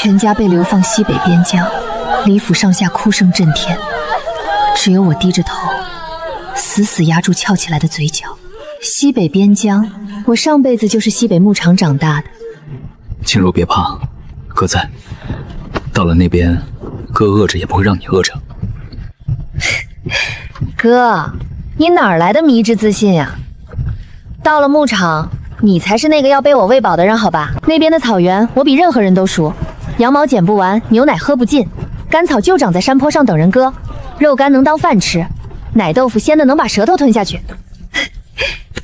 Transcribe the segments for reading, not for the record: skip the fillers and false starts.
全家被流放西北边疆，李府上下哭声震天，只有我低着头，死死压住翘起来的嘴角。西北边疆，我上辈子就是西北牧场长大的。青柔别怕，哥在。到了那边，哥饿着也不会让你饿着。哥，你哪儿来的迷之自信呀？到了牧场，你才是那个要被我喂饱的人，好吧？那边的草原，我比任何人都熟。羊毛剪不完，牛奶喝不尽，干草就长在山坡上等人割，肉干能当饭吃，奶豆腐鲜的能把舌头吞下去。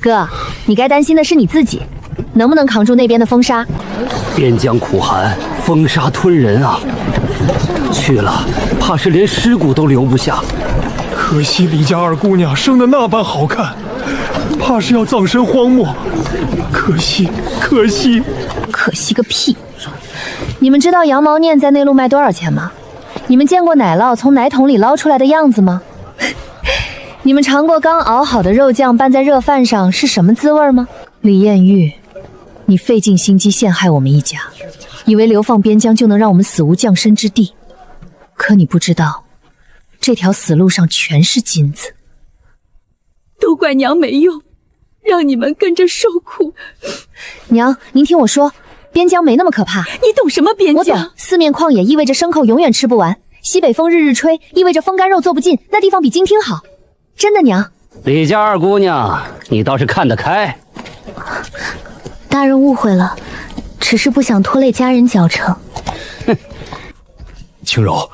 哥，你该担心的是你自己，能不能扛住那边的风沙？边疆苦寒，风沙吞人啊！去了，怕是连尸骨都留不下。可惜李家二姑娘生得那般好看，怕是要葬身荒漠。可惜，可惜，可惜个屁！你们知道羊毛念在内陆卖多少钱吗？你们见过奶酪从奶桶里捞出来的样子吗？你们尝过刚熬好的肉酱拌在热饭上是什么滋味吗？李艳玉，你费尽心机陷害我们一家，以为流放边疆就能让我们死无葬身之地，可你不知道，这条死路上全是金子。都怪娘没用，让你们跟着受苦。娘，您听我说，边疆没那么可怕。你懂什么边疆？我懂，四面旷野意味着牲口永远吃不完，西北风日日吹意味着风干肉做不尽，那地方比京厅好。真的，娘。李家二姑娘，你倒是看得开。大人误会了，只是不想拖累家人脚程。青柔，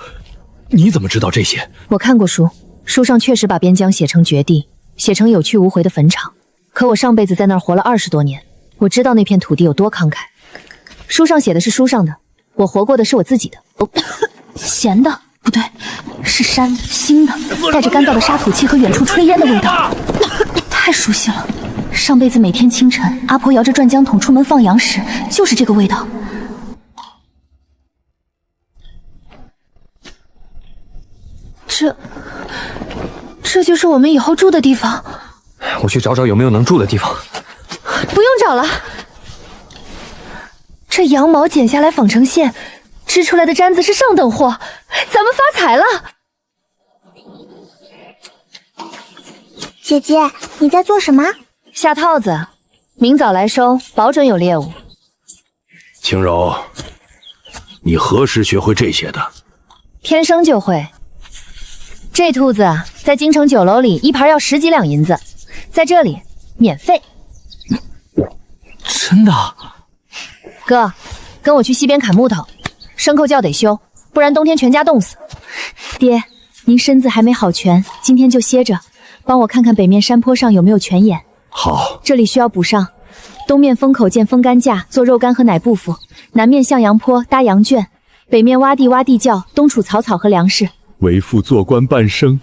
你怎么知道这些？我看过书，书上确实把边疆写成绝地，写成有去无回的坟场。可我上辈子在那儿活了20多年，我知道那片土地有多慷慨。书上写的是书上的，我活过的是我自己的。咸的，不对，是膻腥的，带着干燥的沙土气和远处炊烟的味道，太熟悉了。上辈子每天清晨，阿婆摇着转浆桶出门放羊时，就是这个味道。这就是我们以后住的地方。我去找找有没有能住的地方。不用找了，这羊毛剪下来纺成线，织出来的毡子是上等货，咱们发财了。姐姐，你在做什么？下套子，明早来收，保准有猎物。青柔，你何时学会这些的？天生就会。这兔子在京城酒楼里一盘要10几两银子，在这里免费。真的？哥，跟我去西边砍木头，牲口窖得修，不然冬天全家冻死。爹，您身子还没好全，今天就歇着，帮我看看北面山坡上有没有泉眼。好，这里需要补上。东面风口建风干架，做肉干和奶布服；南面向阳坡搭羊圈，北面挖地窖，东储草草和粮食。为父做官半生，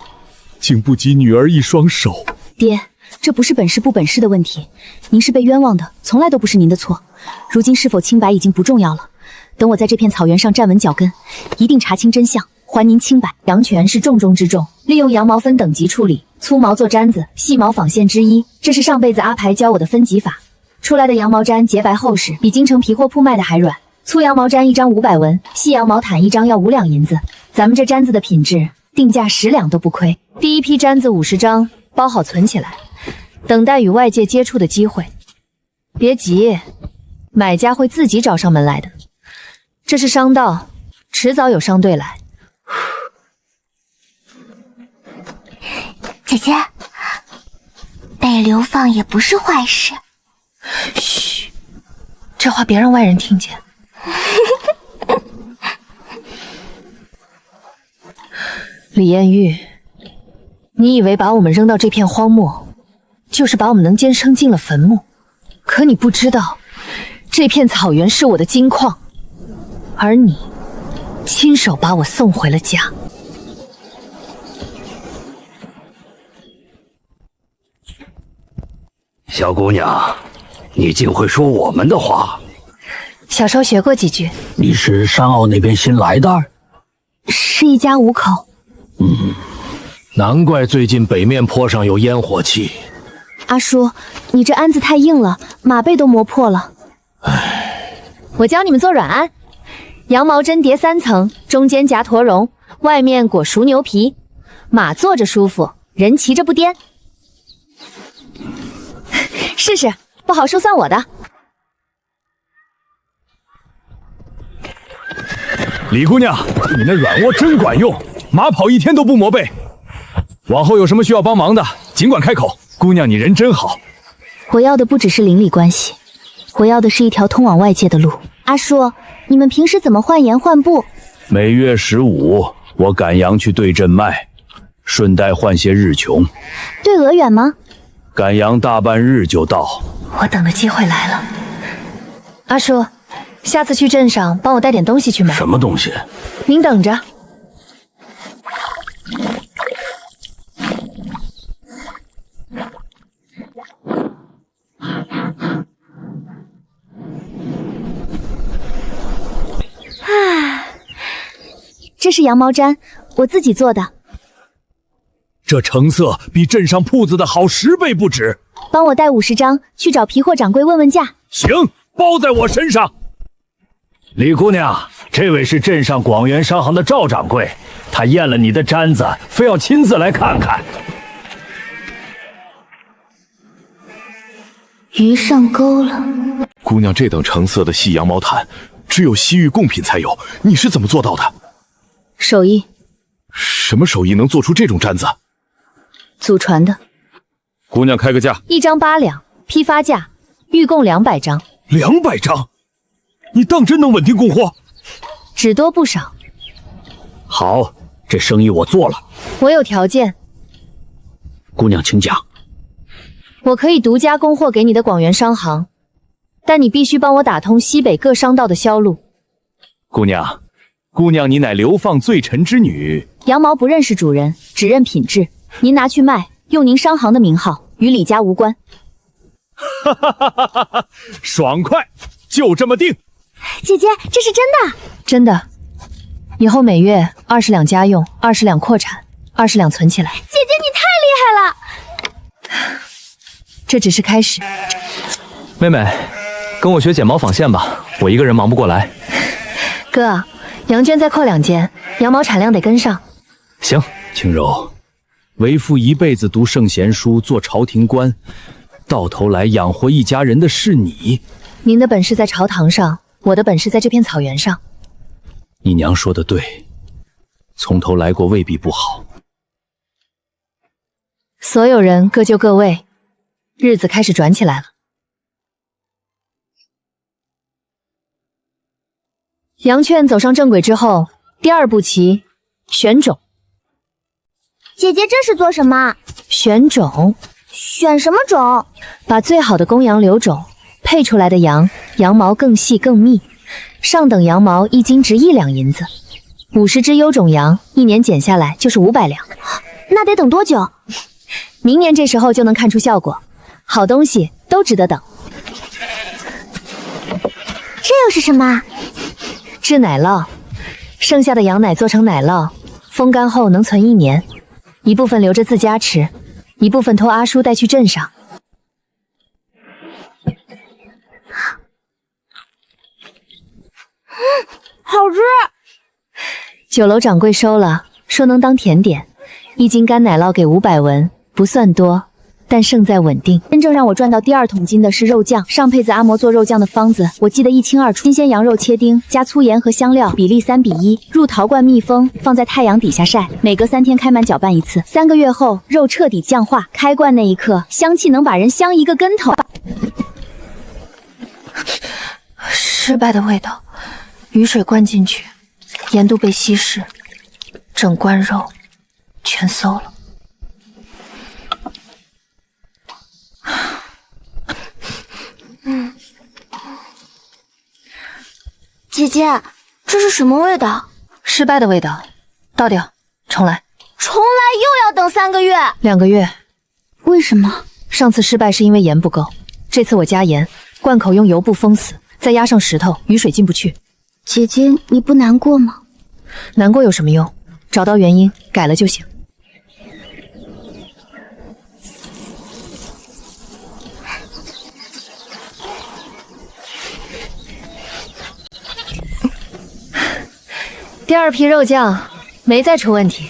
竟不及女儿一双手。爹，这不是本事不本事的问题，您是被冤枉的，从来都不是您的错。如今是否清白已经不重要了，等我在这片草原上站稳脚跟，一定查清真相，还您清白。羊泉是重中之重，利用羊毛分等级处理，粗毛做毡子，细毛纺线织衣，这是上辈子阿排教我的分级法。出来的羊毛毡洁白厚实，比京城皮货铺卖的还软。粗羊毛毡1张500文，细羊毛毯1张要5两银子。咱们这毡子的品质，定价10两都不亏。第一批毡子50张，包好存起来，等待与外界接触的机会。别急，买家会自己找上门来的。这是商道，迟早有商队来。姐姐，被流放也不是坏事。嘘，这话别让外人听见。李艳玉，你以为把我们扔到这片荒漠，就是把我们能坚撑进了坟墓？可你不知道，这片草原是我的金矿，而你亲手把我送回了家。小姑娘，你竟会说我们的话？小时候学过几句。你是山坳那边新来的？是一家5口。难怪最近北面坡上有烟火气。阿叔，你这鞍子太硬了，马背都磨破了。我教你们做软鞍，羊毛针叠3层，中间夹驼绒，外面裹熟牛皮，马坐着舒服，人骑着不颠。试试，不好说算我的。李姑娘，你那软卧真管用，马跑1天都不磨背。往后有什么需要帮忙的，尽管开口。姑娘，你人真好。我要的不只是邻里关系，我要的是一条通往外界的路。阿叔，你们平时怎么换盐换布？每月15，我赶羊去对镇卖，顺带换些日穷。对鹅远吗？赶羊大半日就到。我等的机会来了。阿叔，下次去镇上帮我带点东西去卖。什么东西？您等着。这是羊毛毡，我自己做的。这成色比镇上铺子的好10倍不止。帮我带50张去找皮货掌柜问问价。行，包在我身上。李姑娘，这位是镇上广元商行的赵掌柜，他验了你的毡子，非要亲自来看看。鱼上钩了。姑娘，这等成色的细羊毛毯，只有西域贡品才有，你是怎么做到的？手艺。什么手艺能做出这种毡子？祖传的。姑娘开个价，1张8两，批发价，预供200张。200张？你当真能稳定供货？只多不少。好，这生意我做了。我有条件。姑娘请讲。我可以独家供货给你的广元商行，但你必须帮我打通西北各商道的销路。姑娘，你乃流放罪臣之女。羊毛不认识主人，只认品质。您拿去卖，用您商行的名号，与李家无关。哈哈哈哈哈哈！爽快，就这么定。姐姐，这是真的？真的。以后每月20两家用，20两扩产，20两存起来。姐姐，你太厉害了！这只是开始。妹妹，跟我学剪毛纺线吧，我一个人忙不过来。哥，杨娟再扩2间，羊毛产量得跟上。行。青柔，为父一辈子读圣贤书，做朝廷官，到头来养活一家人的是你。您的本事在朝堂上，我的本事在这片草原上。你娘说的对，从头来过未必不好。所有人各就各位，日子开始转起来了。羊圈走上正轨之后，第2步棋，选种。姐姐，这是做什么？选种。选什么种？把最好的公羊留种，配出来的羊毛更细更密。上等羊毛1斤值1两银子，50只优种羊1年剪下来就是500两。那得等多久？明年这时候就能看出效果。好东西都值得等。这又是什么？制奶酪，剩下的羊奶做成奶酪，风干后能存1年，一部分留着自家吃，一部分托阿叔带去镇上。好吃。酒楼掌柜收了，说能当甜点，1斤干奶酪给500文，不算多，但胜在稳定。真正让我赚到第2桶金的是肉酱，上辈子阿嬷做肉酱的方子我记得一清二楚。新鲜羊肉切丁，加粗盐和香料比例3:1，入陶罐密封，放在太阳底下晒，每隔3天开满搅拌1次。3个月后，肉彻底酱化，开罐那一刻，香气能把人香一个跟头。失败的味道，雨水灌进去，盐度被稀释，整罐肉全馊了。姐姐，这是什么味道？失败的味道，倒掉，重来。重来又要等3个月？2个月。为什么？上次失败是因为盐不够，这次我加盐，罐口用油布封死，再压上石头，雨水进不去。姐姐，你不难过吗？难过有什么用？找到原因，改了就行。第二批肉酱没再出问题。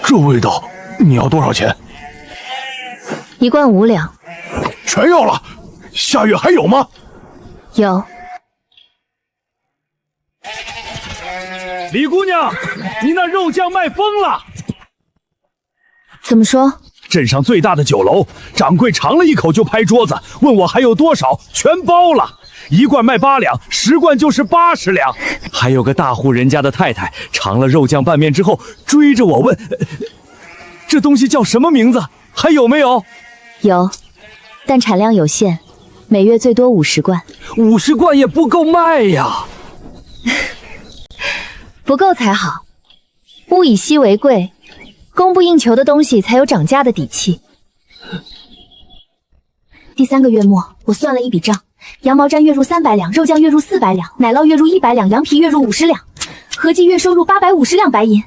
这味道，你要多少钱？1罐5两。全要了，下月还有吗？有。李姑娘，你那肉酱卖疯了！怎么说？镇上最大的酒楼，掌柜尝了一口就拍桌子，问我还有多少，全包了。1罐卖8两，10罐就是80两。还有个大户人家的太太，尝了肉酱拌面之后，追着我问，这东西叫什么名字？还有没有？有，但产量有限，每月最多50罐。50罐也不够卖呀。不够才好，物以稀为贵，供不应求的东西才有涨价的底气。第3个月末，我算了一笔账，羊毛毡月入300两，肉酱月入400两，奶酪月入100两，羊皮月入50两，合计月收入850两白银。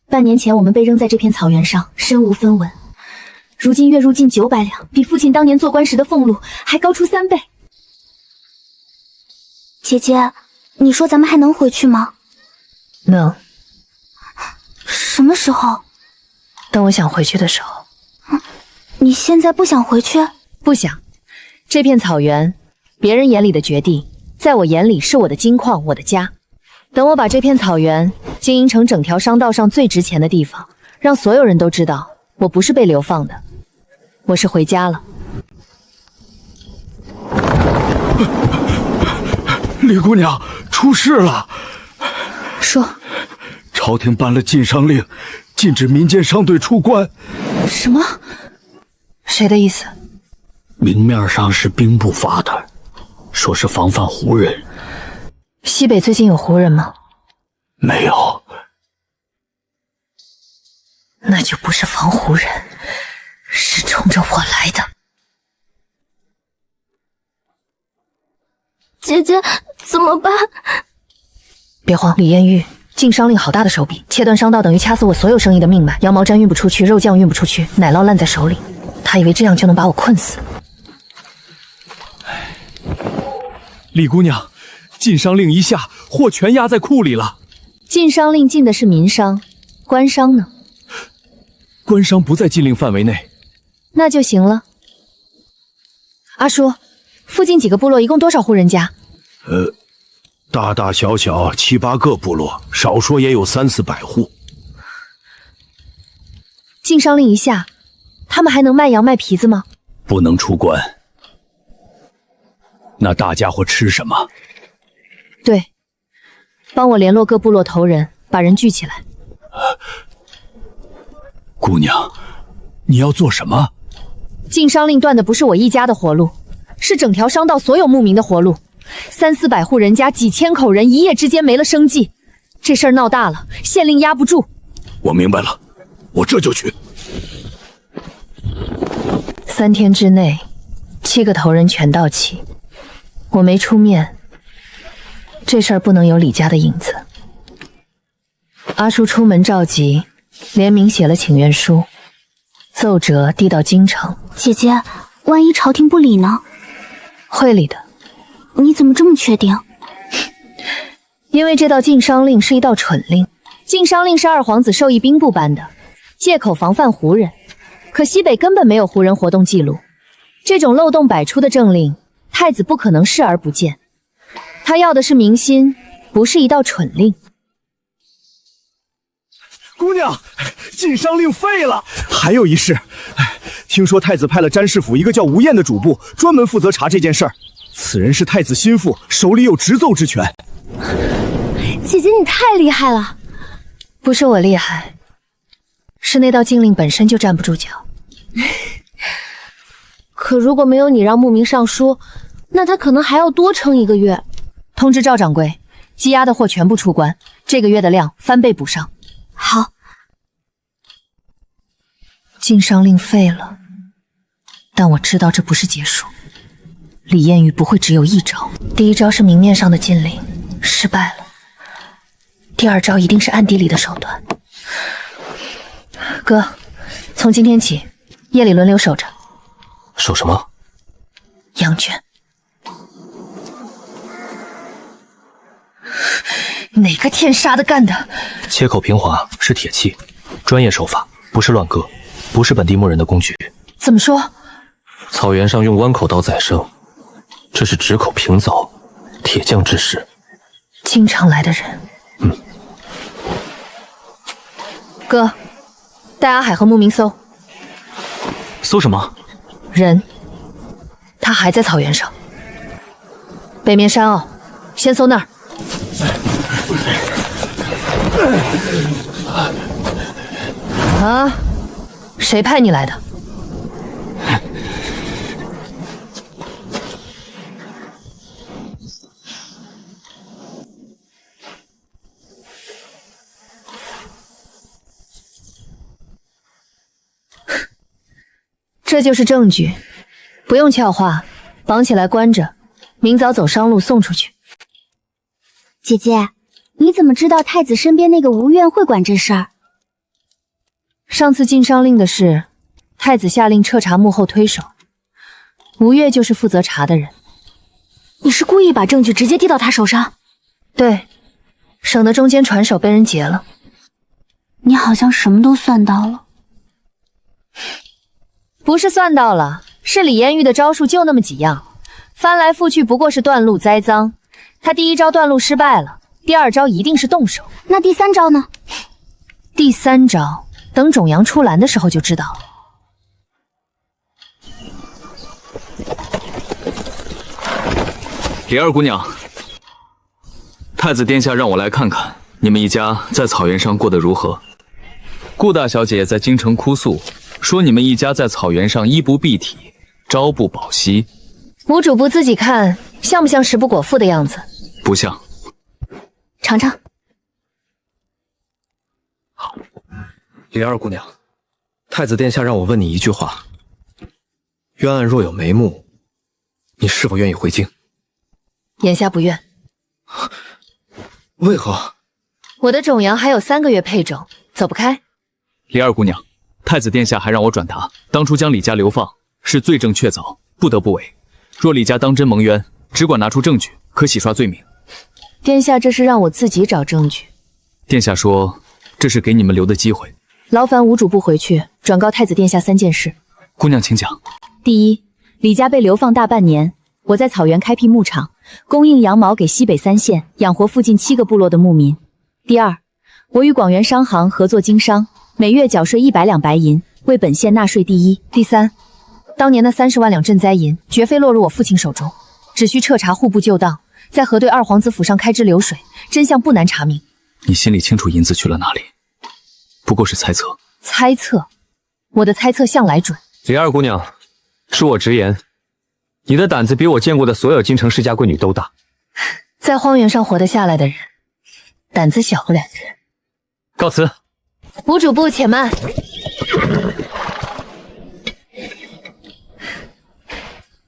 半年前我们被扔在这片草原上，身无分文，如今月入近900两，比父亲当年做官时的俸禄还高出3倍。姐姐，你说咱们还能回去吗？能。什么时候？等我想回去的时候。你现在不想回去？不想。这片草原，别人眼里的绝地，在我眼里是我的金矿，我的家。等我把这片草原经营成整条商道上最值钱的地方，让所有人都知道，我不是被流放的，我是回家了。李姑娘，出事了！说，朝廷颁了禁商令，禁止民间商队出关。什么？谁的意思？明面上是兵部发的，说是防范胡人。西北最近有胡人吗？没有。那就不是防胡人，是冲着我来的。姐姐，怎么办？别慌，李艳玉，禁商令好大的手笔，切断商道等于掐死我所有生意的命脉。羊毛毡运不出去，肉酱运不出去，奶酪烂在手里，他以为这样就能把我困死。李姑娘，禁商令一下，货全压在库里了。禁商令禁的是民商，官商呢？官商不在禁令范围内。那就行了。阿叔，附近几个部落一共多少户人家？大大小小7、8个部落，少说也有300-400户。禁商令一下，他们还能卖羊卖皮子吗？不能出关。那大家伙吃什么？对，帮我联络各部落头人，把人聚起来。姑娘，你要做什么？禁商令断的不是我一家的活路，是整条商道所有牧民的活路。300-400户人家，几千口人，一夜之间没了生计。这事儿闹大了，县令压不住。我明白了，我这就去。3天之内，7个头人全到齐。我没出面，这事儿不能有李家的影子。阿叔出门召集，联名写了请愿书，奏折递到京城。姐姐，万一朝廷不理呢？会理的。你怎么这么确定？因为这道禁商令是一道蠢令。禁商令是二皇子授意兵部颁的，借口防范胡人。可西北根本没有胡人活动记录，这种漏洞百出的政令，太子不可能视而不见。他要的是民心，不是一道蠢令。姑娘，禁商令废了。还有一事，听说太子派了詹事府一个叫吴彦的主簿，专门负责查这件事儿。此人是太子心腹，手里有直奏之权。姐姐，你太厉害了！不是我厉害，是那道禁令本身就站不住脚。可如果没有你让牧民上书，那他可能还要多撑1个月。通知赵掌柜，积压的货全部出关，这个月的量翻倍补上。好。禁商令废了，但我知道这不是结束。李艳玉不会只有一招，第一招是明面上的禁令，失败了。第2招一定是暗地里的手段。哥，从今天起，夜里轮流守着。守什么？羊圈。哪个天杀的干的？切口平滑是铁器，专业手法，不是乱割，不是本地牧人的工具。怎么说？草原上用弯口刀宰生，这是直口平凿，铁匠之事。经常来的人。哥，带阿海和牧民搜。搜什么？人。他还在草原上。北面山坳，先搜那儿。啊，谁派你来的？这就是证据，不用俏话，绑起来关着，明早走商路送出去。姐姐，你怎么知道太子身边那个吴院会管这事儿？上次禁商令的事，太子下令彻查幕后推手，吴越就是负责查的人。你是故意把证据直接递到他手上？对，省得中间传手被人劫了。你好像什么都算到了。不是算到了，是李艳玉的招数就那么几样，翻来覆去不过是断路栽赃。他第一招断路失败了，第二招一定是动手。那第三招呢？第三招等种阳出栏的时候就知道了。李二姑娘，太子殿下让我来看看你们一家在草原上过得如何。顾大小姐在京城哭诉，说你们一家在草原上衣不蔽体，朝不保夕。吴主簿自己看，像不像食不果腹的样子？不像。尝尝。李二姑娘，太子殿下让我问你一句话：冤案若有眉目，你是否愿意回京？眼下不愿。为何？我的种阳还有3个月配种，走不开。李二姑娘，太子殿下还让我转达，当初将李家流放是罪证确凿，不得不为。若李家当真蒙冤，只管拿出证据，可洗刷罪名。殿下这是让我自己找证据。殿下说这是给你们留的机会。劳烦吴主簿回去转告太子殿下3件事。姑娘请讲。第一，李家被流放大半年，我在草原开辟牧场，供应羊毛给西北3县，养活附近7个部落的牧民。第二，我与广元商行合作经商，每月缴税100两白银，为本县纳税第一。第三，当年的30万两赈灾银绝非落入我父亲手中，只需彻查户部旧档，在核对二皇子府上开支流水，真相不难查明。你心里清楚银子去了哪里，不过是猜测。猜测？我的猜测向来准。李二姑娘，恕我直言，你的胆子比我见过的所有京城世家贵女都大。在荒原上活得下来的人，胆子小不了的人。告辞。吴主簿且慢。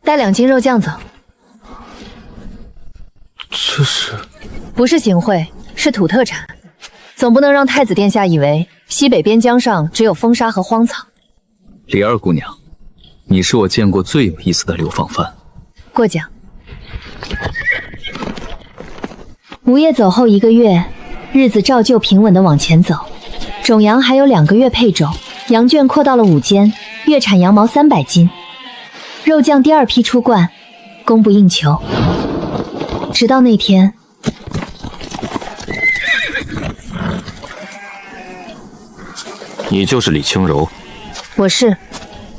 带2斤肉酱走。这是？不是行贿，是土特产。总不能让太子殿下以为西北边疆上只有风沙和荒草。李二姑娘，你是我见过最有意思的流放犯。过奖。吴业走后1个月，日子照旧平稳地往前走。种羊还有2个月配种，羊圈扩到了5间，月产羊毛300斤。肉酱第2批出罐，供不应求。直到那天，你就是李清柔。我是。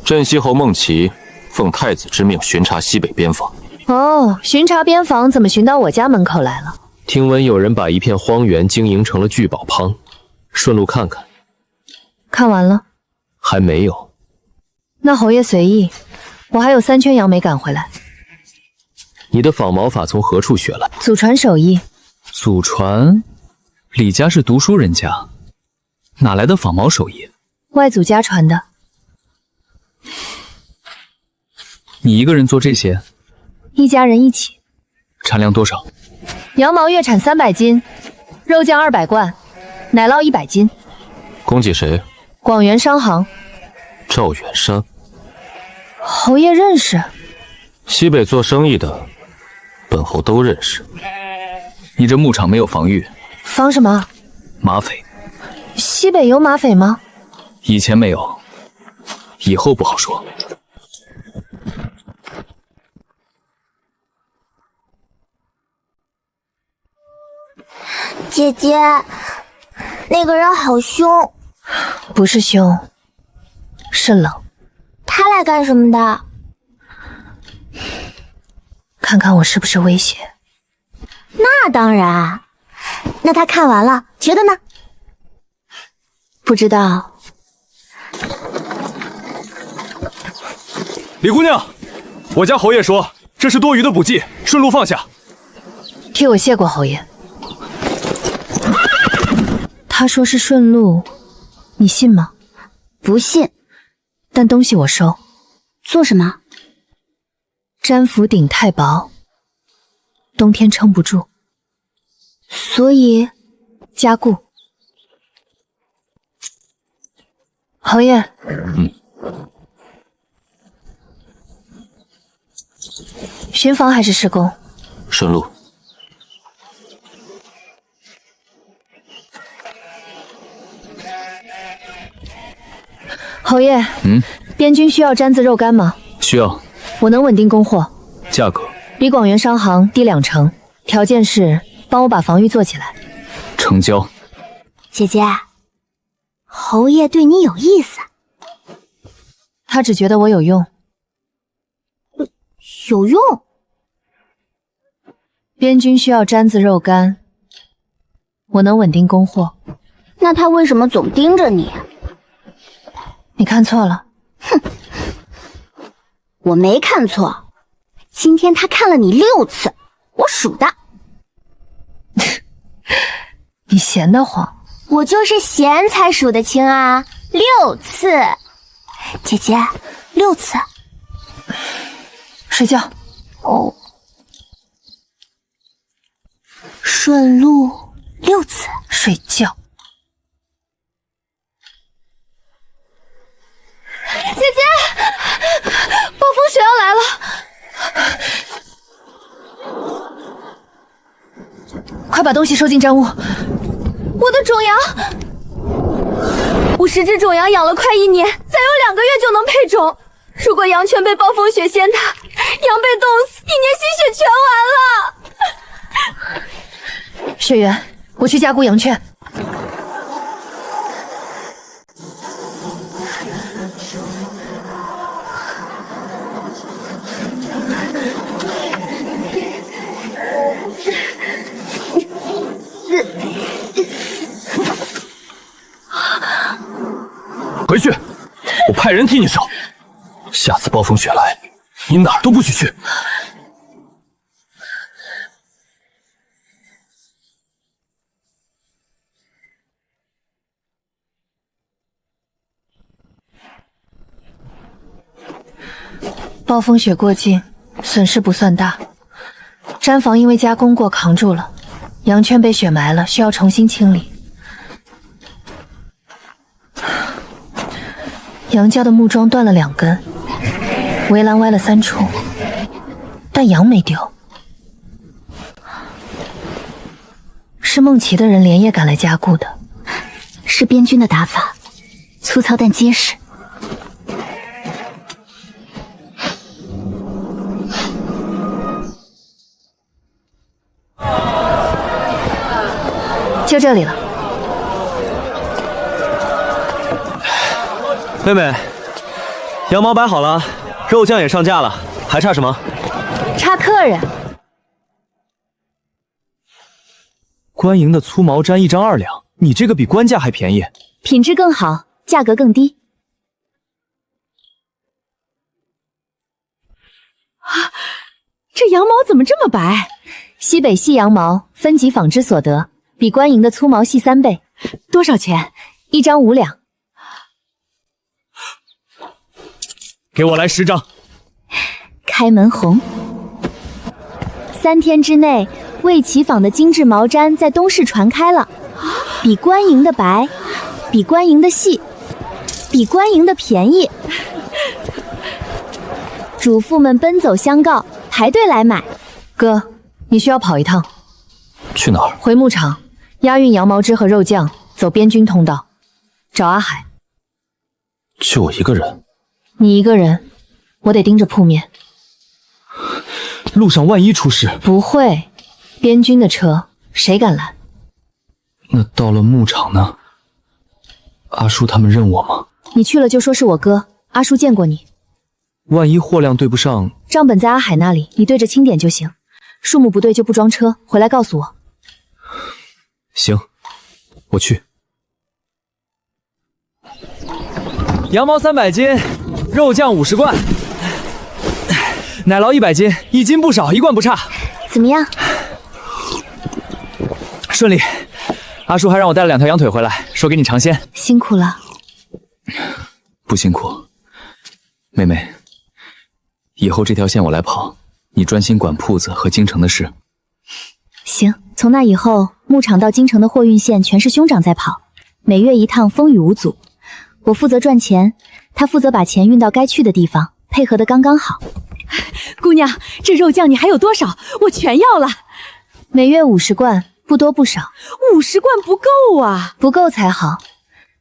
镇西侯孟奇奉太子之命巡查西北边防。哦，巡查边防怎么巡到我家门口来了？听闻有人把一片荒原经营成了聚宝帮，顺路看看。看完了？还没有。那侯爷随意，我还有3圈羊没赶回来。你的纺毛法从何处学来？祖传手艺。祖传？李家是读书人家，哪来的纺毛手艺？外祖家传的。你一个人做这些？一家人一起。产量多少？羊毛月产300斤，肉酱200罐，奶酪100斤。供给谁？广元商行。赵远山。侯爷认识？西北做生意的，本侯都认识。你这牧场没有防御，防什么？马匪。西北有马匪吗？以前没有，以后不好说。姐姐，那个人好凶。不是凶，是冷。他来干什么的？看看我是不是威胁。那当然。那他看完了，觉得呢？不知道。李姑娘，我家侯爷说这是多余的补剂，顺路放下。替我谢过侯爷。他说是顺路，你信吗？不信。但东西我收。做什么？毡服顶太薄，冬天撑不住，所以加固。侯爷，巡防还是施工？顺路。侯爷，边军需要毡子肉干吗？需要。我能稳定供货。价格？比广元商行低2成，条件是帮我把防御做起来。成交。姐姐，侯爷对你有意思。他只觉得我有用。有用？边军需要毡子肉干，我能稳定供货。那他为什么总盯着你？你看错了。哼，我没看错。今天他看了你6次，我数的。你闲得慌。我就是闲才数得清啊，6次。姐姐，6次。睡觉。哦。顺路6次。睡觉。姐姐，暴风雪要来了，快把东西收进毡屋。我的种羊，50只种羊养了快1年，再有2个月就能配种。如果羊全被暴风雪掀塌，羊被冻死，1年心血全完了。雪原，我去加固羊圈。回去，我派人替你守。下次暴风雪来，你哪儿都不许去。暴风雪过境，损失不算大。毡房因为加工过扛住了，羊圈被雪埋了，需要重新清理。羊家的木桩断了2根，围栏歪了3处，但羊没丢。是孟琪的人连夜赶来加固的。是边军的打法，粗糙但结实。就这里了。妹妹，羊毛摆好了，肉酱也上架了，还差什么？差客人。官营的粗毛毡1张2两，你这个比官价还便宜，品质更好，价格更低。啊，这羊毛怎么这么白？西北细羊毛，分级纺织所得，比官营的粗毛细3倍。多少钱？1张5两。给我来10张。开门红。3天之内，魏齐纺的精致毛毡在东市传开了，比官营的白，比官营的细，比官营的便宜。主妇们奔走相告，排队来买。哥，你需要跑一趟。去哪儿？回牧场。押运羊毛汁和肉酱，走边军通道，找阿海。就我一个人？你一个人，我得盯着铺面。路上万一出事，不会，边军的车谁敢拦？那到了牧场呢？阿叔他们认我吗？你去了就说是我哥，阿叔见过你。万一货量对不上，账本在阿海那里，你对着清点就行。数目不对就不装车，回来告诉我。行，我去。羊毛300斤，肉酱50罐，奶酪100斤，1斤不少，1罐不差。怎么样？顺利。阿叔还让我带了2条羊腿回来，说给你尝鲜。辛苦了。不辛苦，妹妹。以后这条线我来跑，你专心管铺子和京城的事。行，从那以后，牧场到京城的货运线全是兄长在跑，每月一趟，风雨无阻。我负责赚钱，他负责把钱运到该去的地方，配合得刚刚好。姑娘，这肉酱你还有多少？我全要了。每月50罐，不多不少。50罐不够啊，不够才好。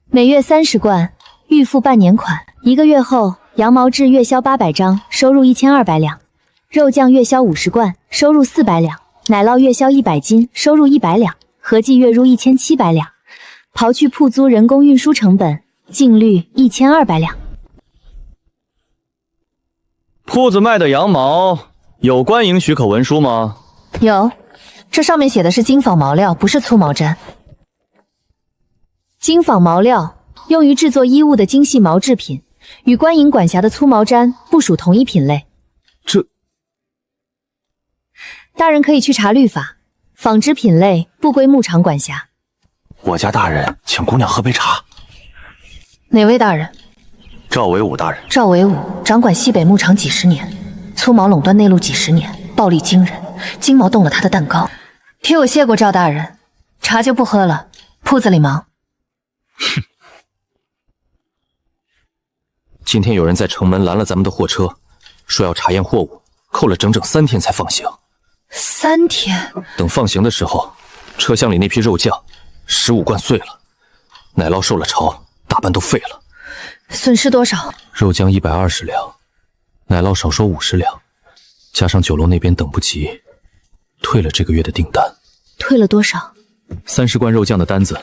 每月30罐，预付半年款，1个月后。羊毛质月销800张，收入1200两；肉酱月销50罐，收入400两；奶酪月销100斤，收入100两，合计月入1700两。刨去铺租、人工、运输成本，净率1200两。铺子卖的羊毛有官营许可文书吗？有，这上面写的是金纺毛料，不是粗毛毡。金纺毛料用于制作衣物的精细毛制品。与官营管辖的粗毛毡不属同一品类。这，大人可以去查律法，纺织品类不归牧场管辖。我家大人请姑娘喝杯茶。哪位大人？赵维武大人。赵维武掌管西北牧场几十年，粗毛垄断内陆几十年，暴力惊人。金毛动了他的蛋糕。替我谢过赵大人，茶就不喝了，铺子里忙。哼。今天有人在城门拦了咱们的货车，说要查验货物，扣了整整3天才放行。3天？等放行的时候，车厢里那批肉酱15罐碎了，奶酪受了潮，大半都废了。损失多少？肉酱120两，奶酪少收50两，加上酒楼那边等不及，退了这个月的订单。退了多少？30罐肉酱的单子，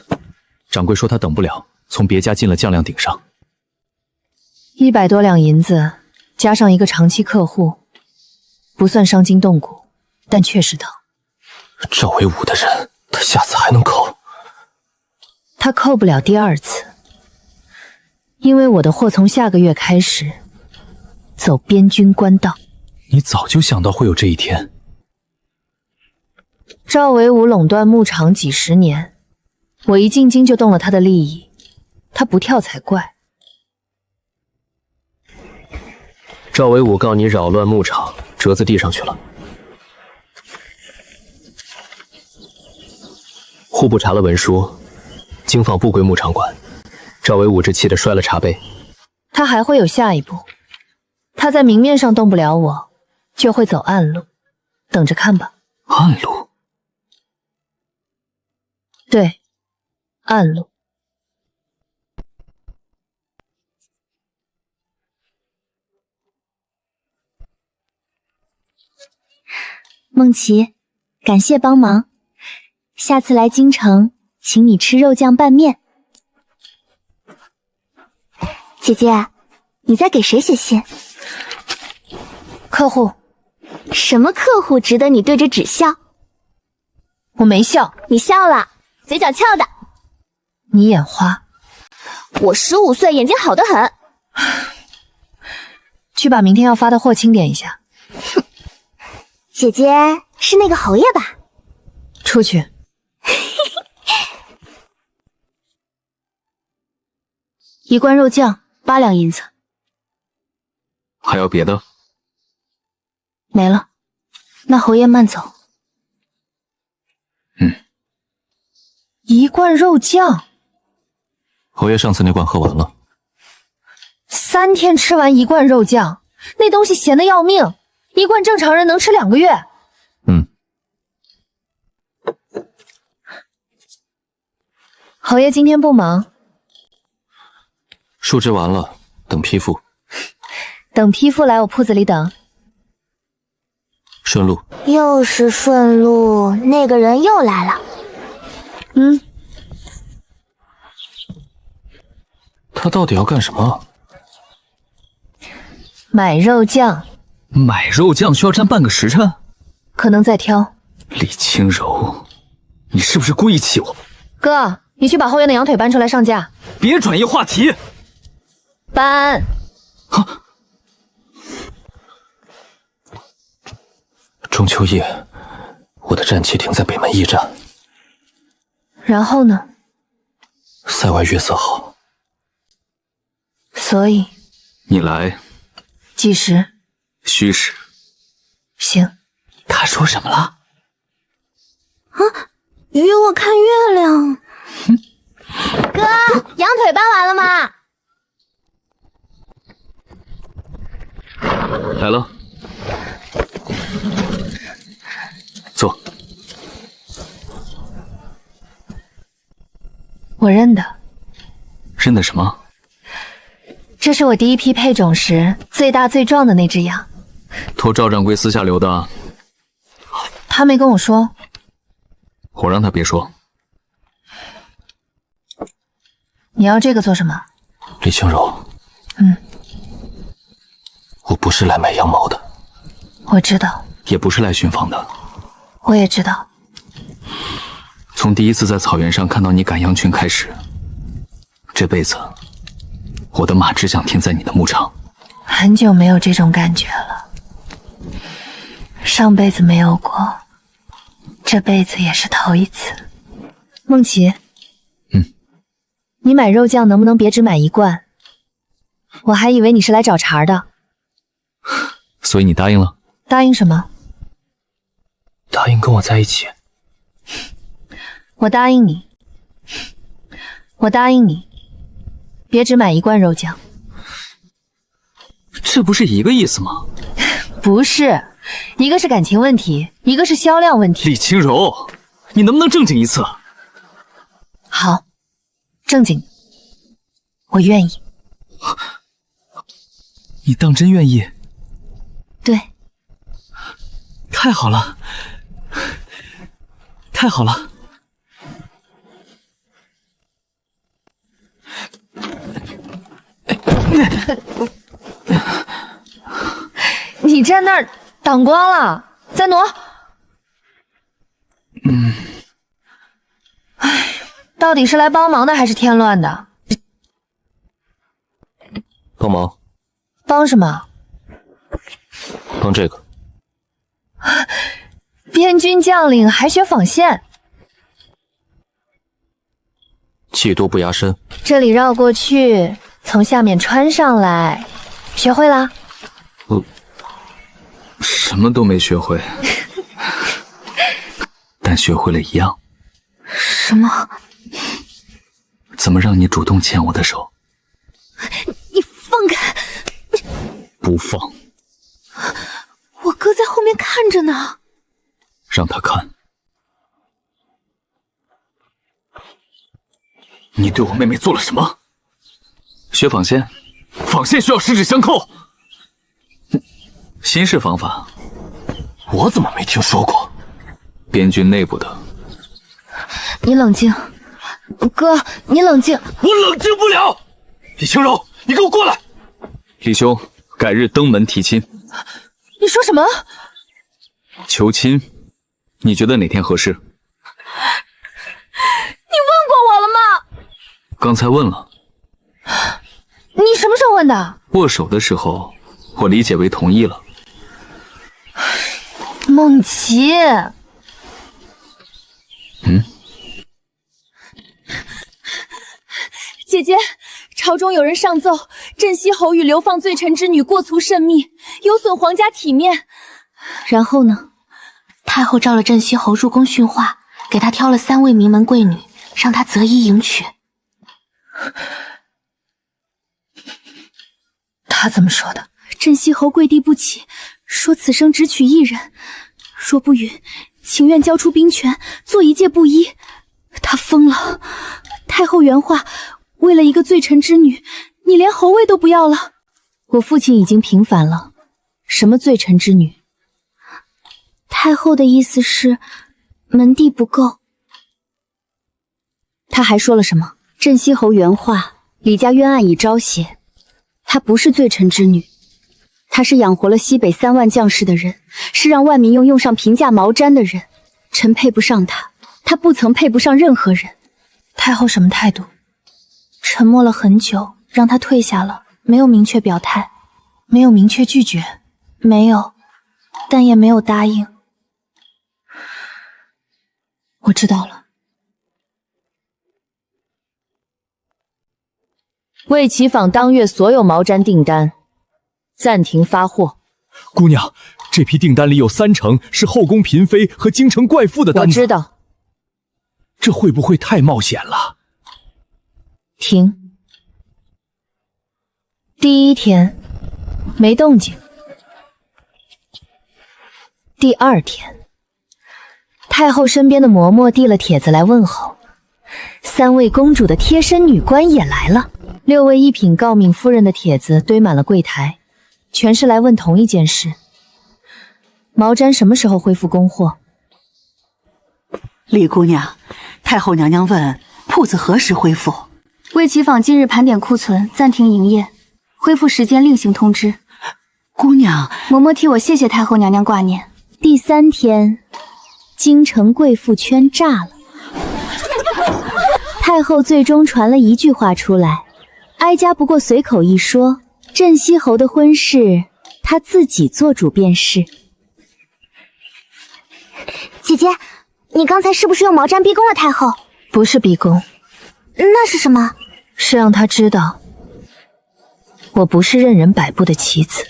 掌柜说他等不了，从别家进了酱料顶上。100多两银子，加上一个长期客户，不算伤筋动骨，但确实疼。赵维武的人，他下次还能扣？他扣不了第2次，因为我的货从下个月开始走边军官道。你早就想到会有这一天。赵维武垄断牧场几十年，我一进京就动了他的利益，他不跳才怪。赵维武告你扰乱牧场，折子递上去了。户部查了文书，经纺不归牧场管。赵维武这气得摔了茶杯。他还会有下一步，他在明面上动不了我，就会走暗路，等着看吧。暗路？对，暗路。梦琪，感谢帮忙，下次来京城，请你吃肉酱拌面。姐姐，你在给谁写信？客户。什么客户值得你对着纸笑？我没笑。你笑了，嘴角翘的。你眼花。我15岁，眼睛好得很。去把明天要发的货清点一下。姐姐是那个侯爷吧？出去。1罐肉酱8两银子。还要别的？没了，那侯爷慢走。1罐肉酱。侯爷上次那罐喝完了。3天吃完1罐肉酱，那东西咸得要命，1罐正常人能吃2个月。侯爷今天不忙，树枝完了，等批复。等批复来我铺子里等。顺路。又是顺路，那个人又来了。他到底要干什么？买肉酱。买肉酱需要站半个时辰？可能在挑。李清柔，你是不是故意气我？哥，你去把后院的羊腿搬出来上架。别转移话题。搬。中秋夜，我的战旗停在北门驿站。然后呢？塞外月色好。所以你来计时。虚实。行。他说什么了？约我看月亮。哥，羊腿搬完了吗？来了。坐。我认得。认得什么？这是我第一批配种时最大最壮的那只羊。托赵掌柜私下留的。他没跟我说。我让他别说。你要这个做什么？李清柔。我不是来买羊毛的。我知道。也不是来寻访的。我也知道。从第一次在草原上看到你赶羊群开始，这辈子我的马只想停在你的牧场。很久没有这种感觉了。上辈子没有过，这辈子也是头一次。梦琪，你买肉酱能不能别只买一罐？我还以为你是来找茬的。所以你答应了？答应什么？答应跟我在一起。我答应你。我答应你，别只买一罐肉酱。这不是一个意思吗？不是，一个是感情问题，一个是销量问题。李清柔，你能不能正经一次？好，正经。我愿意。你当真愿意？对。太好了，太好了。你站那儿挡光了，再挪。到底是来帮忙的还是添乱的？帮忙。帮什么？帮这个。边军将领还学纺线，技多不压身。这里绕过去，从下面穿上来，学会啦？什么都没学会，但学会了一样。什么？怎么让你主动牵我的手？你放开！不放。我哥在后面看着呢。让他看。你对我妹妹做了什么？学纺线，纺线需要十指相扣。新式方法，我怎么没听说过？边军内部的。你冷静，哥，你冷静。我冷静不了。李清柔，你给我过来。李兄，改日登门提亲。你说什么？求亲，你觉得哪天合适？你问过我了吗？刚才问了。你什么时候问的？握手的时候，我理解为同意了。梦琪。姐姐，朝中有人上奏，镇西侯与流放罪臣之女过粗甚密，有损皇家体面。然后呢？太后召了镇西侯入宫训话，给他挑了3位名门贵女，让他择一迎娶。他怎么说的？镇西侯跪地不起，说此生只娶一人，若不允，情愿交出兵权，做一介布衣。他疯了，太后原话，为了一个罪臣之女，你连侯位都不要了。我父亲已经平反了，什么罪臣之女？太后的意思是，门第不够。他还说了什么？镇西侯原话，李家冤案已昭雪，她不是罪臣之女，她是养活了西北3万将士的人，是让万民用上平价毛毡的人。臣配不上她，她不曾配不上任何人。太后什么态度？沉默了很久，让她退下了，没有明确表态，没有明确拒绝，没有，但也没有答应。我知道了。魏启坊当月所有毛毡订单暂停发货。姑娘，这批订单里有30%是后宫嫔妃和京城怪妇的单子。我知道。这会不会太冒险了？停。第1天没动静。第2天，太后身边的嬷嬷递了帖子来问候，3位公主的贴身女官也来了。6位一品诰命夫人的帖子堆满了柜台，全是来问同一件事：毛毡什么时候恢复供货？李姑娘，太后娘娘问铺子何时恢复？魏启坊今日盘点库存，暂停营业，恢复时间另行通知。姑娘，嬷嬷替我谢谢太后娘娘挂念。第3天，京城贵妇圈炸了。太后最终传了一句话出来，哀家不过随口一说，镇西侯的婚事，她自己做主便是。姐姐，你刚才是不是用毛毡逼宫了太后？不是逼宫，那是什么？是让她知道，我不是任人摆布的棋子。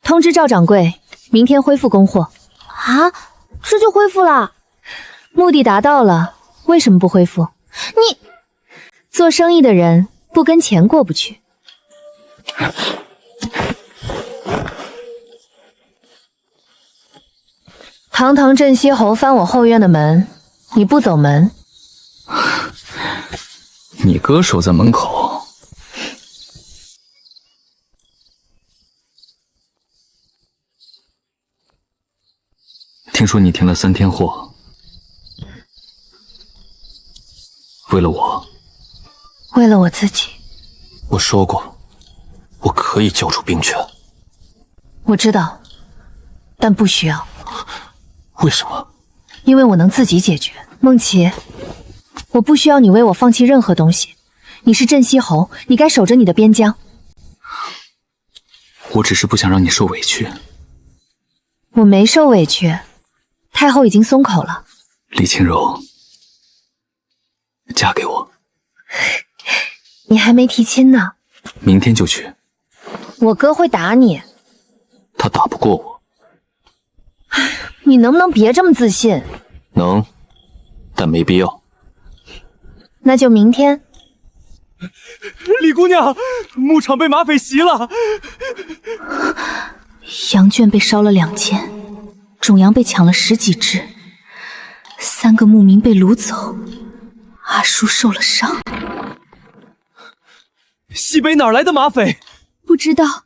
通知赵掌柜，明天恢复供货。啊，这就恢复了？目的达到了，为什么不恢复？你做生意的人不跟钱过不去。堂堂镇西侯翻我后院的门，你不走门，你哥守在门口。听说你停了3天货，为了我，为了我自己。我说过，我可以交出兵权。我知道，但不需要。为什么？因为我能自己解决。梦琪，我不需要你为我放弃任何东西。你是镇西侯，你该守着你的边疆。我只是不想让你受委屈。我没受委屈，太后已经松口了。李清柔，嫁给我。你还没提亲呢。明天就去。我哥会打你。他打不过我。你能不能别这么自信？能，但没必要。那就明天。李姑娘，牧场被马匪袭了，羊圈被烧了2间，种羊被抢了10几只，3个牧民被掳走，阿叔受了伤。西北哪来的马匪？不知道，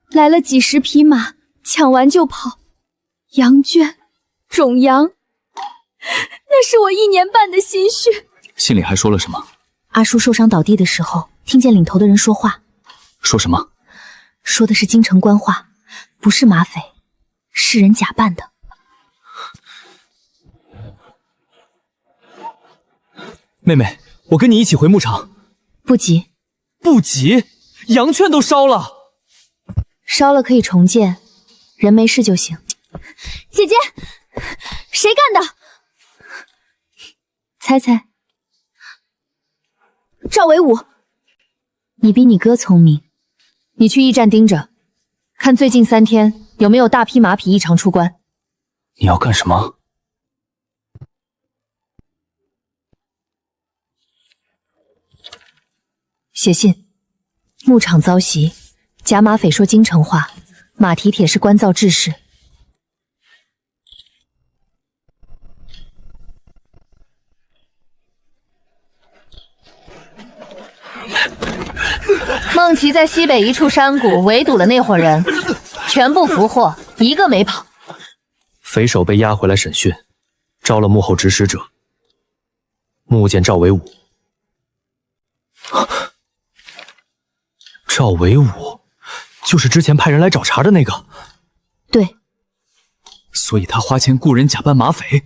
来了几10匹马，抢完就跑。羊圈，种羊，那是我1年半的心血。信里还说了什么？阿叔受伤倒地的时候，听见领头的人说话。说什么？说的是京城官话，不是马匪，是人假扮的。妹妹，我跟你一起回牧场。不急。不急？羊圈都烧了。烧了可以重建，人没事就行。姐姐，谁干的？猜猜。赵维武。你比你哥聪明。你去驿站盯着，看最近3天有没有大批马匹异常出关。你要干什么？写信。牧场遭袭，假马匪说京城话，马蹄铁是关造志士。孟琪在西北一处山谷围堵了那伙人，全部俘获，一个没跑。匪首被押回来审讯，招了幕后指使者，目见赵维武。赵维武，就是之前派人来找茬的那个。对，所以他花钱雇人假扮马匪，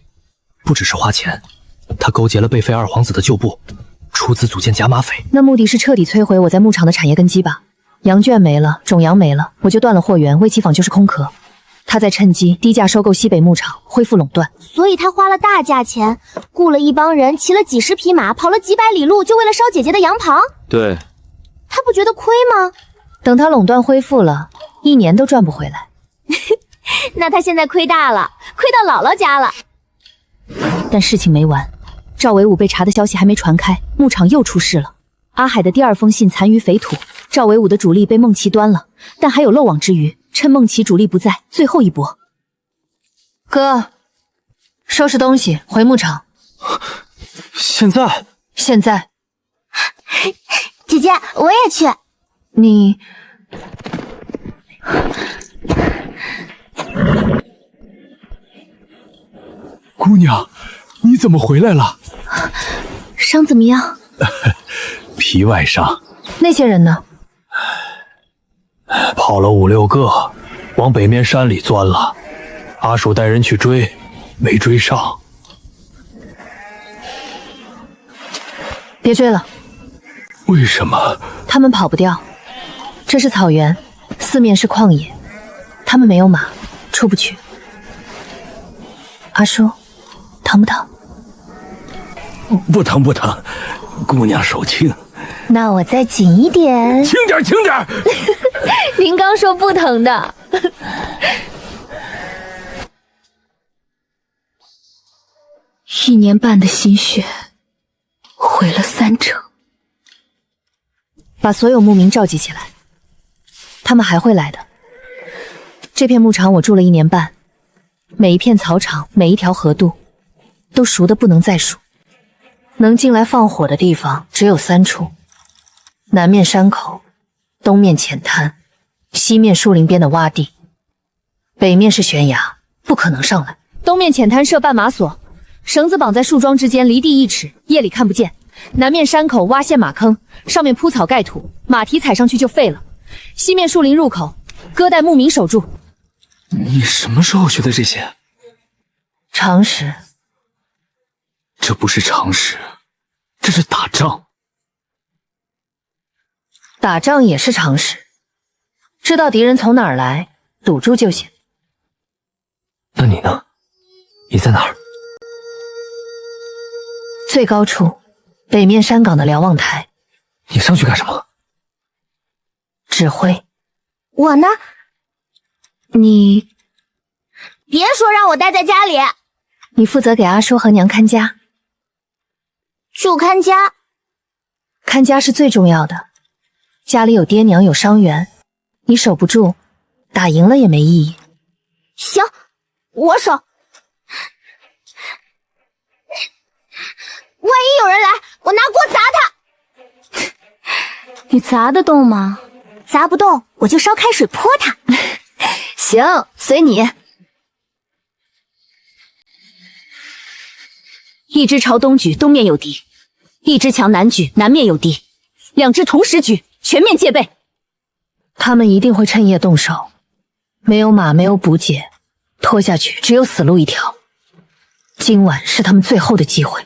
不只是花钱，他勾结了被废二皇子的旧部，出资组建假马匪。那目的是彻底摧毁我在牧场的产业根基吧？羊圈没了，种羊没了，我就断了货源，魏启坊就是空壳。他在趁机低价收购西北牧场，恢复垄断。所以他花了大价钱，雇了一帮人，骑了几十匹马，跑了几百里路，就为了烧姐姐的羊棚。对，他不觉得亏吗？等他垄断恢复了，1年都赚不回来。那他现在亏大了，亏到姥姥家了。但事情没完，赵维武被查的消息还没传开，牧场又出事了。阿海的第2封信残余肥土，赵维武的主力被孟琪端了，但还有漏网之鱼，趁孟琪主力不在，最后一搏。哥，收拾东西回牧场。现在？现在。姐姐，我也去。你……姑娘，你怎么回来了？伤怎么样？皮外伤。那些人呢？跑了5、6个，往北面山里钻了。阿叔带人去追，没追上。别追了。为什么？他们跑不掉。这是草原，四面是旷野，他们没有马，出不去。阿叔，疼不疼？不疼不疼，姑娘手轻。那我再紧一点。轻点轻点。您刚说不疼的。1年半的心血毁了3成。把所有牧民召集起来，他们还会来的。这片牧场我住了1年半，每一片草场，每一条河渡，都熟得不能再熟。能进来放火的地方只有3处：南面山口，东面浅滩，西面树林边的洼地。北面是悬崖，不可能上来。东面浅滩设绊马索，绳子绑在树桩之间，离地1尺，夜里看不见。南面山口挖陷马坑，上面铺草盖土，马蹄踩上去就废了。西面树林入口，割带牧民守住。你什么时候学的这些？常识。这不是常识，这是打仗。打仗也是常识，知道敌人从哪儿来，堵住就行。那你呢？你在哪儿？最高处，北面山岗的瞭望台。你上去干什么？指挥。我呢？你别说让我待在家里。你负责给阿叔和娘看家。就看家。看家是最重要的。家里有爹娘有伤员，你守不住，打赢了也没意义。行，我守。万一有人来，我拿锅砸他。你砸得动吗？砸不动，我就烧开水泼他。行，随你。一支朝东举，东面有敌；一支墙南举，南面有敌。2支同时举，全面戒备。他们一定会趁夜动手，没有马，没有补给，拖下去只有死路一条。今晚是他们最后的机会。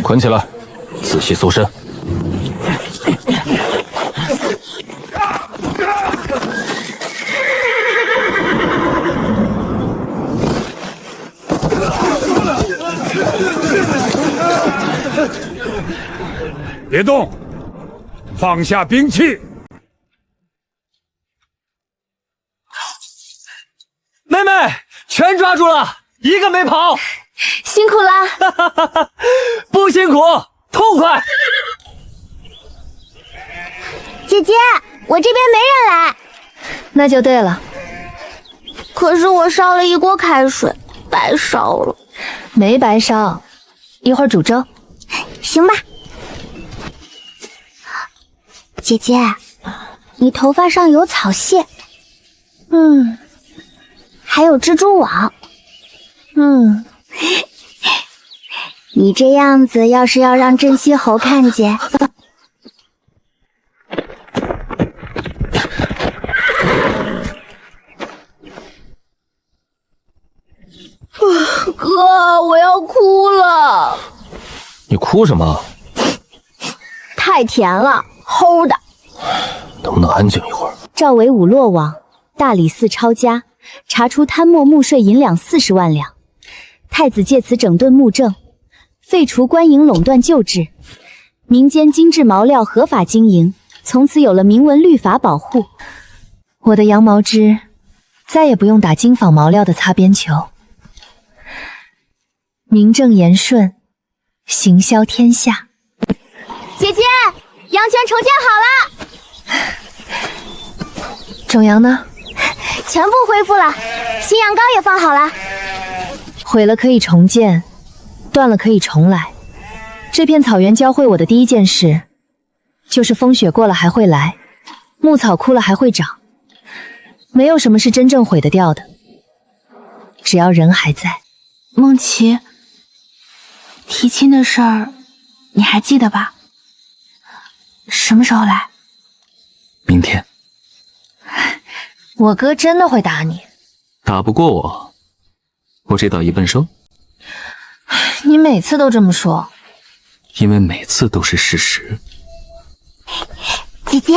捆起来，仔细搜身。别动，放下兵器。妹妹，全抓住了，一个没跑。辛苦啦！不辛苦，痛快。姐姐，我这边没人来。那就对了。可是我烧了一锅开水，白烧了。没白烧，一会儿煮粥。行吧。姐姐，你头发上有草屑，还有蜘蛛网，你这样子要是要让镇西侯看见，哥，我要哭了。你哭什么？太甜了，齁的。能不能安静一会儿？赵维武落网，大理寺抄家，查出贪墨木税银两40万两。太子借此整顿木政，废除官营垄断旧制，民间精制毛料合法经营，从此有了明文律法保护。我的羊毛织再也不用打金纺毛料的擦边球，名正言顺，行销天下。姐姐，羊圈重建好了。种羊呢？全部恢复了，新羊羔也放好了。毁了可以重建，断了可以重来。这片草原教会我的第一件事，就是风雪过了还会来，牧草枯了还会长。没有什么是真正毁得掉的，只要人还在。梦琪，提亲的事儿你还记得吧？什么时候来？明天。我哥真的会打你？打不过我，我这倒一笨手。你每次都这么说。因为每次都是事实。姐姐，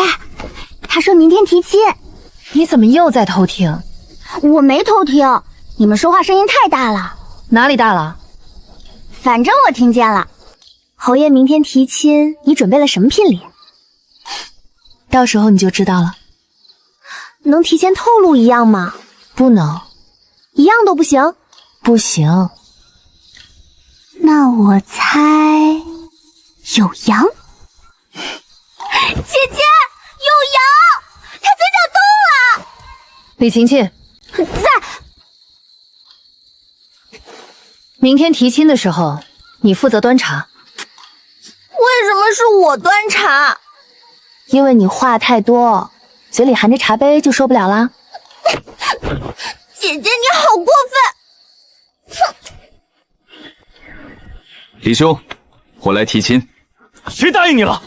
他说明天提亲。你怎么又在偷听？我没偷听，你们说话声音太大了。哪里大了？反正我听见了。侯爷明天提亲，你准备了什么聘礼？到时候你就知道了。能提前透露一样吗？不能。一样都不行？不行。那我猜有羊。姐姐，有羊！它嘴角动了。李晴晴在。明天提亲的时候，你负责端茶。为什么是我端茶？因为你话太多，嘴里含着茶杯就受不了啦。姐姐，你好过分！李兄，我来提亲。谁答应你了？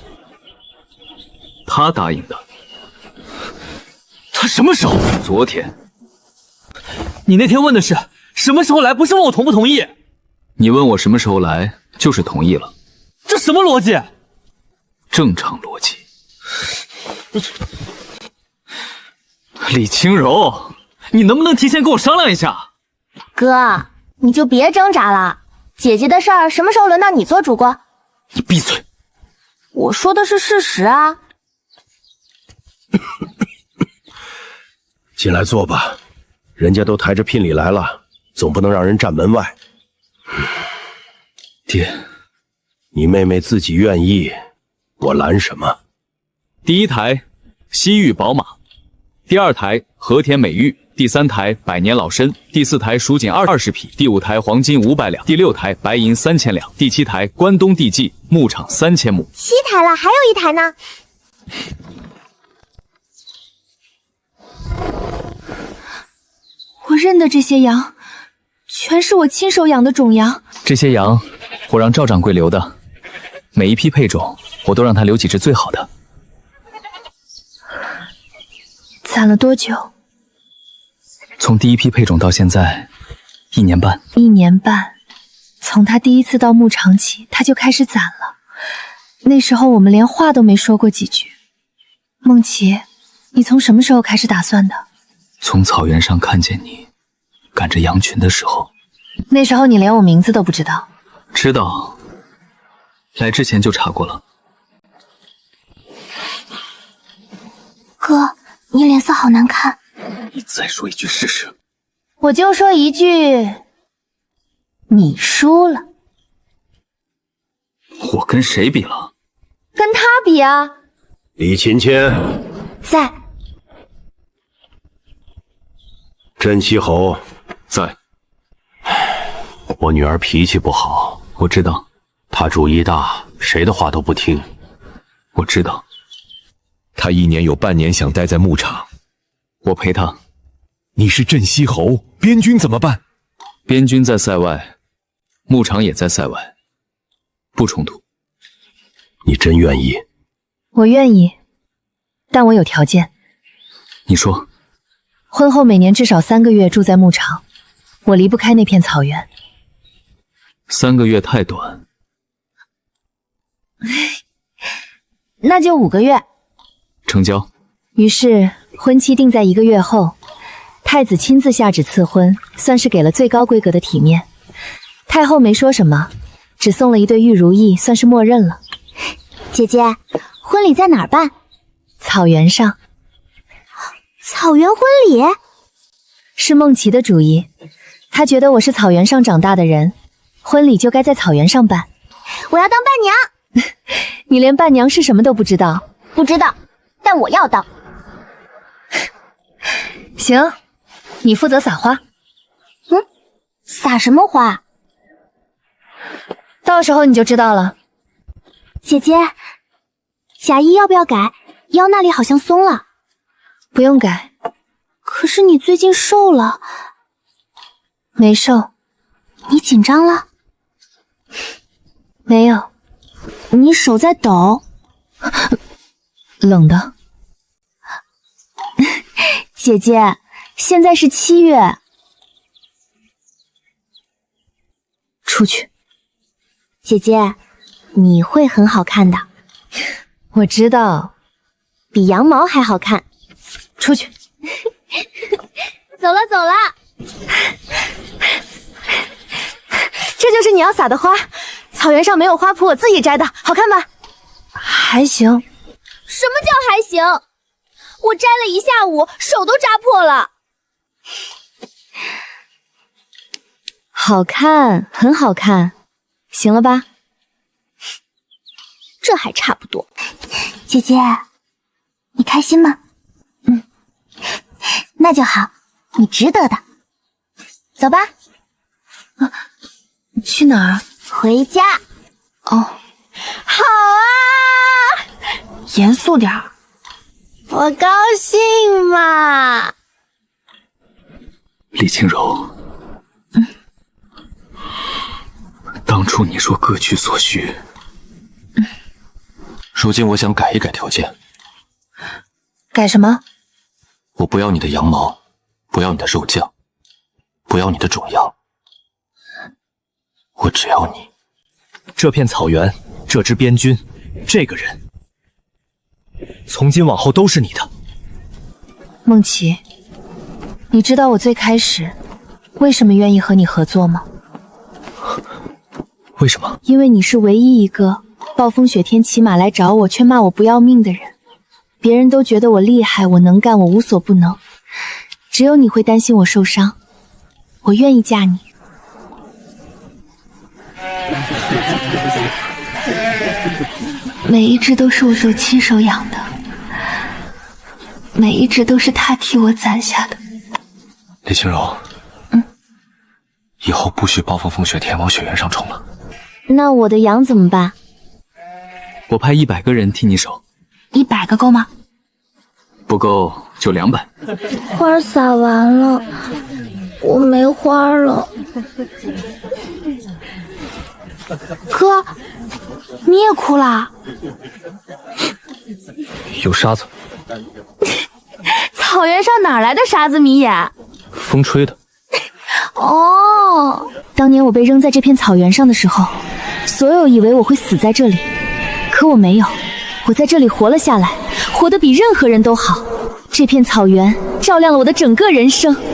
他答应的。他什么时候？昨天。你那天问的是什么时候来，不是问我同不同意。你问我什么时候来，就是同意了。这什么逻辑？正常逻辑。李清柔，你能不能提前跟我商量一下？哥，你就别挣扎了。姐姐的事儿什么时候轮到你做主过？你闭嘴！我说的是事实啊。进来坐吧，人家都抬着聘礼来了，总不能让人站门外。爹，你妹妹自己愿意，我拦什么？第一台西域宝马，第二台和田美玉，第三台百年老参，第四台蜀锦20匹，第五台黄金500两，第六台白银3000两，第七台关东地纪牧场3000亩。7台了，还有1台呢。我认的这些羊，全是我亲手养的种羊。这些羊我让赵掌柜留的，每一批配种我都让他留几只最好的。攒了多久？从第一批配种到现在1年半。1年半，从他第一次到牧场起，他就开始攒了。那时候我们连话都没说过几句。梦琪，你从什么时候开始打算的？从草原上看见你赶着羊群的时候。那时候你连我名字都不知道。知道，来之前就查过了。哥，你脸色好难看。你再说一句试试。我就说一句，你输了。我跟谁比了？跟他比啊。李琴琴在。镇西侯在。我女儿脾气不好，我知道。她主意大，谁的话都不听。我知道。她1年有半年想待在牧场，我陪她。你是镇西侯，边军怎么办？边军在塞外，牧场也在塞外，不冲突。你真愿意？我愿意，但我有条件。你说。婚后每年至少3个月住在牧场，我离不开那片草原。3个月太短。那就5个月。成交。于是婚期定在1个月后，太子亲自下旨赐婚，算是给了最高规格的体面。太后没说什么，只送了一对玉如意，算是默认了。姐姐，婚礼在哪儿办？草原上。草原婚礼？是梦琪的主意，她觉得我是草原上长大的人，婚礼就该在草原上办。我要当伴娘。你连伴娘是什么都不知道？不知道，但我要当。行，你负责撒花。撒什么花？到时候你就知道了。姐姐，假衣要不要改？腰那里好像松了。不用改。可是你最近瘦了。没瘦。你紧张了？没有。你手在抖。冷的。姐姐，现在是7月。出去。姐姐，你会很好看的。我知道。比羊毛还好看。出去。走了走了。这就是你要撒的花。草原上没有花圃，我自己摘的，好看吧？还行。什么叫还行？我摘了1下午，手都扎破了。好看，很好看，行了吧？这还差不多。姐姐，你开心吗？那就好，你值得的。走吧。去哪儿？回家。哦，好啊！严肃点儿。我高兴嘛。李清柔，当初你说各取所需，如今我想改一改条件。改什么？我不要你的羊毛，不要你的肉酱，不要你的种羊，我只要你。这片草原，这支边军，这个人，从今往后都是你的。梦琪，你知道我最开始为什么愿意和你合作吗？为什么？因为你是唯一一个暴风雪天骑马来找我却骂我不要命的人。别人都觉得我厉害，我能干，我无所不能，只有你会担心我受伤。我愿意嫁你。每一只都是我手亲手养的，每一只都是他替我攒下的。李清柔，以后不许暴风雪天往雪原上冲了。那我的羊怎么办？我派100个人替你守。100个够吗？不够就200。花撒完了，我没花了。哥，你也哭了？有沙子。草原上哪来的沙子迷眼？风吹的。哦，当年我被扔在这片草原上的时候，所有以为我会死在这里，可我没有，我在这里活了下来，活得比任何人都好。这片草原照亮了我的整个人生。